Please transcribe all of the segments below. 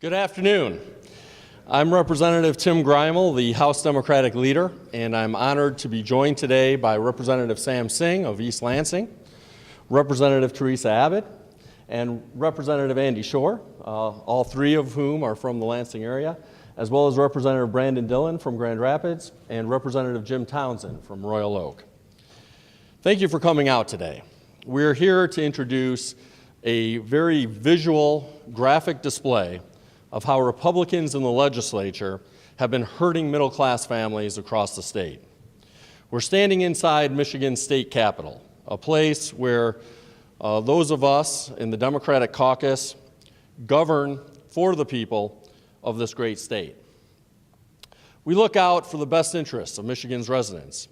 Good afternoon. I'm Representative Tim Greimel, the House Democratic Leader, and I'm honored to be joined today by Representative Sam Singh of East Lansing, Representative Theresa Abed, and Representative Andy Schor, all three of whom are from the Lansing area, as well as Representative Brandon Dillon from Grand Rapids and Representative Jim Townsend from Royal Oak. Thank you for coming out today. We're here to introduce a very visual, graphic display of how Republicans in the legislature have been hurting middle-class families across the state. We're standing inside Michigan's state capitol, a place where those of us in the Democratic caucus govern for the people of this great state. We look out for the best interests of Michigan's residents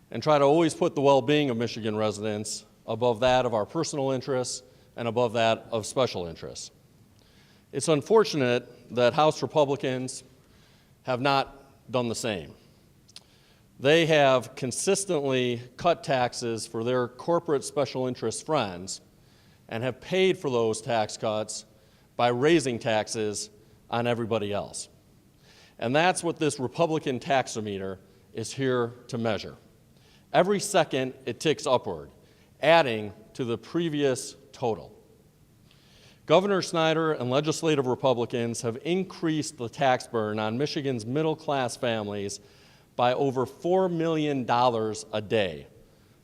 and try to always put the well-being of Michigan residents above that of our personal interests and above that of special interests. It's unfortunate that House Republicans have not done the same. They have consistently cut taxes for their corporate special interest friends and have paid for those tax cuts by raising taxes on everybody else. And that's what this Republican taxometer is here to measure. Every second it ticks upward, adding to the previous total. Governor Snyder and legislative Republicans have increased the tax burden on Michigan's middle-class families by over $4 million a day,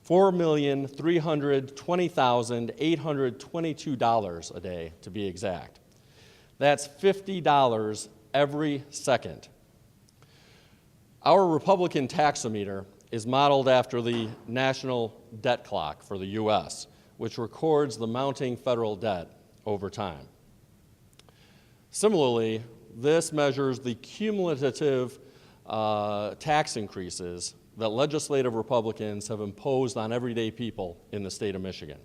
$4,320,822 a day to be exact. That's $50 every second. Our Republican taxometer is modeled after the national debt clock for the U.S., which records the mounting federal debt over time. Similarly, this measures the cumulative tax increases that legislative Republicans have imposed on everyday people in the state of Michigan.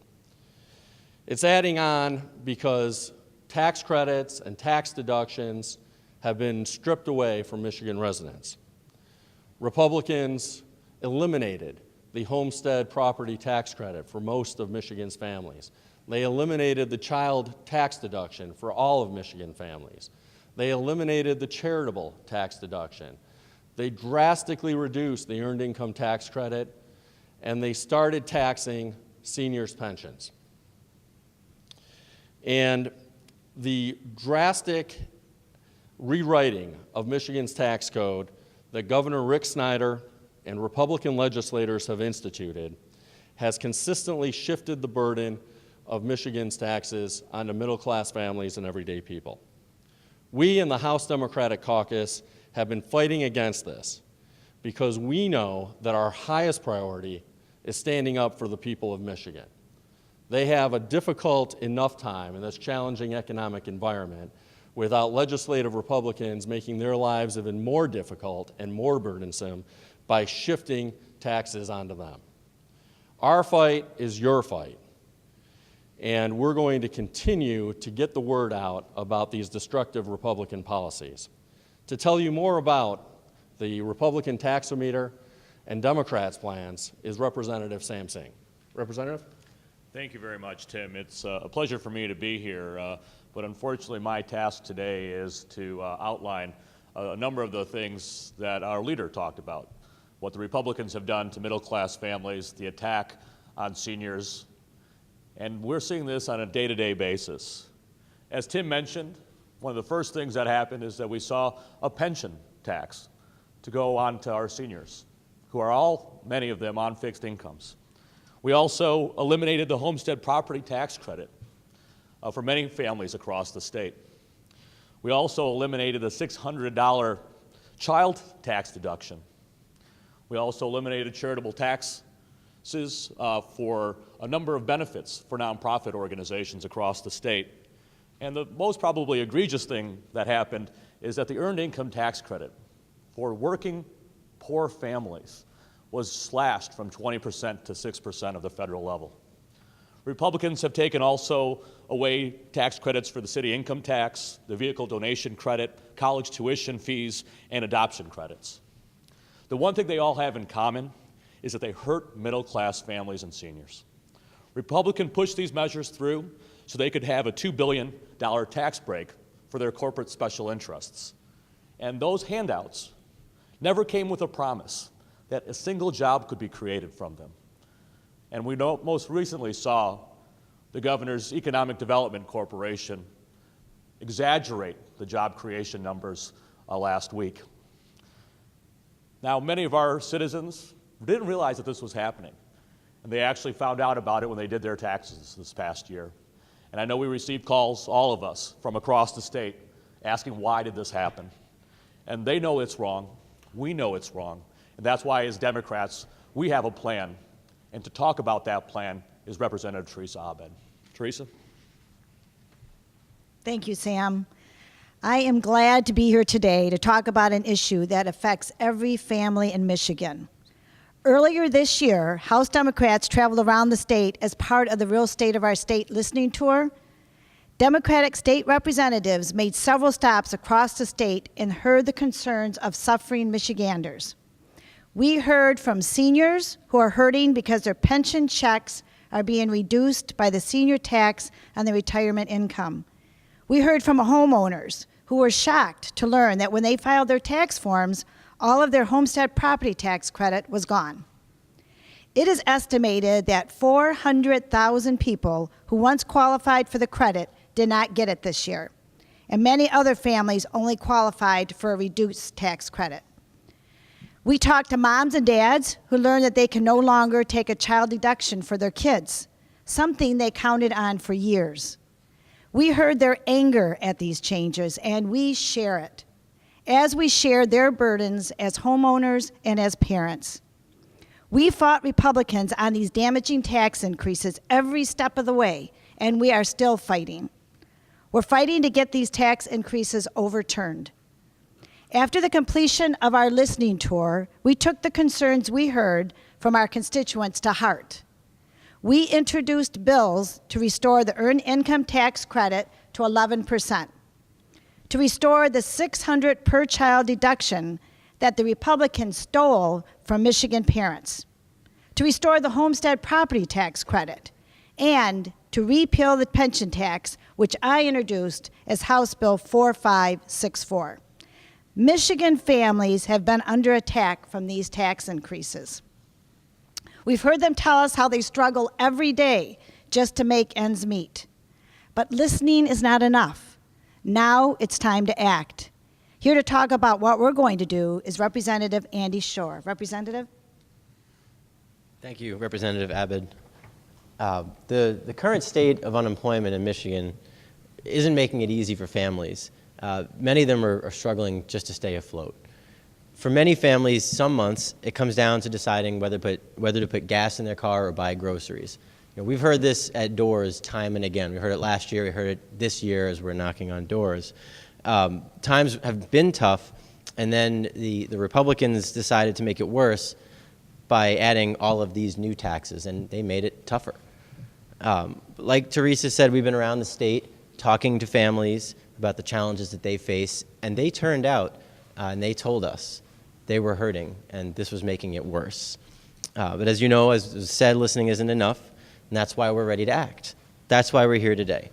It's adding on because tax credits and tax deductions have been stripped away from Michigan residents. Republicans eliminated the homestead property tax credit for most of Michigan's families. They eliminated the child tax deduction for all of Michigan families. They eliminated the charitable tax deduction. They drastically reduced the earned income tax credit, and they started taxing seniors' pensions. And the drastic rewriting of Michigan's tax code that Governor Rick Snyder and Republican legislators have instituted has consistently shifted the burden of Michigan's taxes onto middle-class families and everyday people. We in the House Democratic Caucus have been fighting against this because we know that our highest priority is standing up for the people of Michigan. They have a difficult enough time in this challenging economic environment without legislative Republicans making their lives even more difficult and more burdensome by shifting taxes onto them. Our fight is your fight. And we're going to continue to get the word out about these destructive Republican policies. To tell you more about the Republican taxometer and Democrats' plans is Representative Sam Singh. Representative? Thank you very much, Tim. It's a pleasure for me to be here, but unfortunately my task today is to outline a number of the things that our leader talked about, what the Republicans have done to middle-class families, the attack on seniors, and we're seeing this on a day-to-day basis. As Tim mentioned, one of the first things that happened is that we saw a pension tax to go on to our seniors, who are many of them on fixed incomes. We also eliminated the homestead property tax credit for many families across the state. We also eliminated the $600 child tax deduction. We also eliminated charitable taxes for a number of benefits for nonprofit organizations across the state. And the most probably egregious thing that happened is that the earned income tax credit for working poor families was slashed from 20% to 6% of the federal level. Republicans have taken also away tax credits for the city income tax, the vehicle donation credit, college tuition fees, and adoption credits. The one thing they all have in common is that they hurt middle-class families and seniors. Republicans pushed these measures through so they could have a $2 billion tax break for their corporate special interests. And those handouts never came with a promise that a single job could be created from them. And we most recently saw the governor's Economic Development Corporation exaggerate the job creation numbers last week. Now, many of our citizens didn't realize that this was happening, and they actually found out about it when they did their taxes this past year. And I know we received calls, all of us, from across the state, asking why did this happen? And they know it's wrong. We know it's wrong. And that's why, as Democrats, we have a plan. And to talk about that plan is Representative Theresa Abed. Theresa? Thank you, Sam. I am glad to be here today to talk about an issue that affects every family in Michigan. Earlier this year, House Democrats traveled around the state as part of the Real State of Our State listening tour. Democratic state representatives made several stops across the state and heard the concerns of suffering Michiganders. We heard from seniors who are hurting because their pension checks are being reduced by the senior tax on their retirement income. We heard from homeowners who were shocked to learn that when they filed their tax forms, all of their homestead property tax credit was gone. It is estimated that 400,000 people who once qualified for the credit did not get it this year, and many other families only qualified for a reduced tax credit. We talked to moms and dads who learned that they can no longer take a child deduction for their kids, something they counted on for years. We heard their anger at these changes, and we share it, as we share their burdens as homeowners and as parents. We fought Republicans on these damaging tax increases every step of the way, and we are still fighting. We're fighting to get these tax increases overturned. After the completion of our listening tour, we took the concerns we heard from our constituents to heart. We introduced bills to restore the earned income tax credit to 11%, to restore the $600 per child deduction that the Republicans stole from Michigan parents, to restore the homestead property tax credit, and to repeal the pension tax, which I introduced as House Bill 4564. Michigan families have been under attack from these tax increases. We've heard them tell us how they struggle every day just to make ends meet. But listening is not enough. Now it's time to act. Here to talk about what we're going to do is Representative Andy Schor. Representative? Thank you, Representative Abed. The current state of unemployment in Michigan isn't making it easy for families. Many of them are struggling just to stay afloat. For many families, some months, it comes down to deciding whether to put gas in their car or buy groceries. You know, we've heard this at doors time and again. We heard it last year, we heard it this year as we're knocking on doors. Times have been tough, and then the Republicans decided to make it worse by adding all of these new taxes, and they made it tougher. Like Theresa said, we've been around the state talking to families about the challenges that they face, and they turned out and they told us they were hurting, and this was making it worse. But as you know, as was said, listening isn't enough, and that's why we're ready to act. That's why we're here today.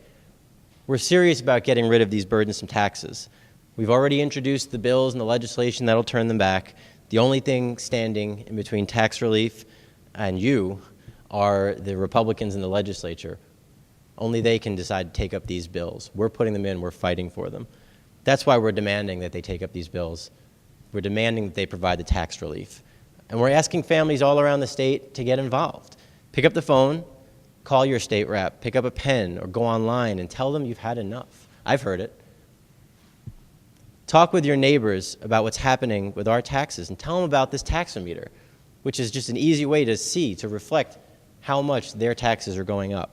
We're serious about getting rid of these burdensome taxes. We've already introduced the bills and the legislation that'll turn them back. The only thing standing in between tax relief and you are the Republicans in the legislature. Only they can decide to take up these bills. We're putting them in, we're fighting for them. That's why we're demanding that they take up these bills. We're demanding that they provide the tax relief. And we're asking families all around the state to get involved. Pick up the phone, call your state rep, pick up a pen, or go online and tell them you've had enough. I've heard it. Talk with your neighbors about what's happening with our taxes and tell them about this taxometer, which is just an easy way to see, to reflect how much their taxes are going up.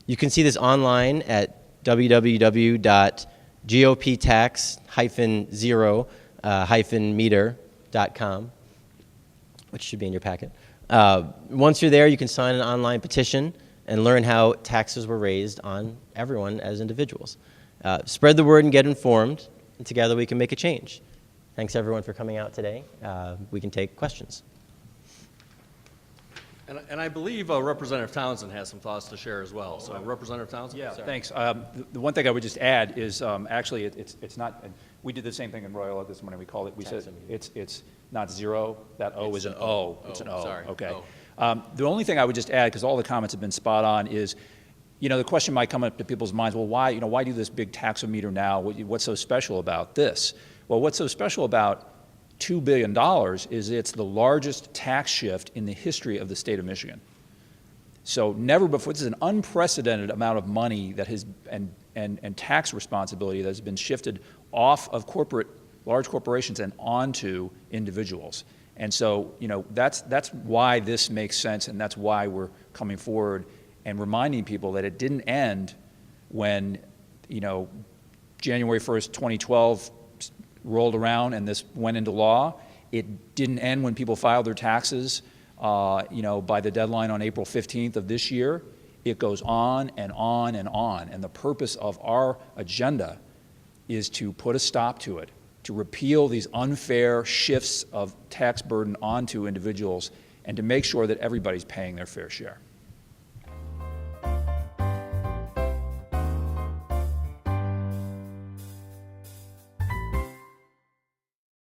You can see this online at www.goptax-0-meter.com, which should be in your packet. Once you're there, you can sign an online petition and learn how taxes were raised on everyone as individuals. Spread the word and get informed, and together we can make a change. Thanks everyone for coming out today. We can take questions. And I believe Representative Townsend has some thoughts to share as well. So Representative Townsend? Yeah, Sorry. thanks. The one thing I would just add is actually it's not, and we did the same thing in Royal Oak this morning. We called it, we said it's not zero. That O is an O. It's an O. Sorry. Okay. O. The only thing I would just add, because all the comments have been spot on, is the question might come up to people's minds, well, why do this big taxometer now? What's so special about this? Well, what's so special about $2 billion is it's the largest tax shift in the history of the state of Michigan. So never before, this is an unprecedented amount of money that has, and tax responsibility that has been shifted off of large corporations and onto individuals. And so, that's why this makes sense, and that's why we're coming forward and reminding people that it didn't end when, January 1st, 2012 rolled around and this went into law. It didn't end when people filed their taxes, by the deadline on April 15th of this year. It goes on and on and on. And the purpose of our agenda is to put a stop to it, to repeal these unfair shifts of tax burden onto individuals, and to make sure that everybody's paying their fair share.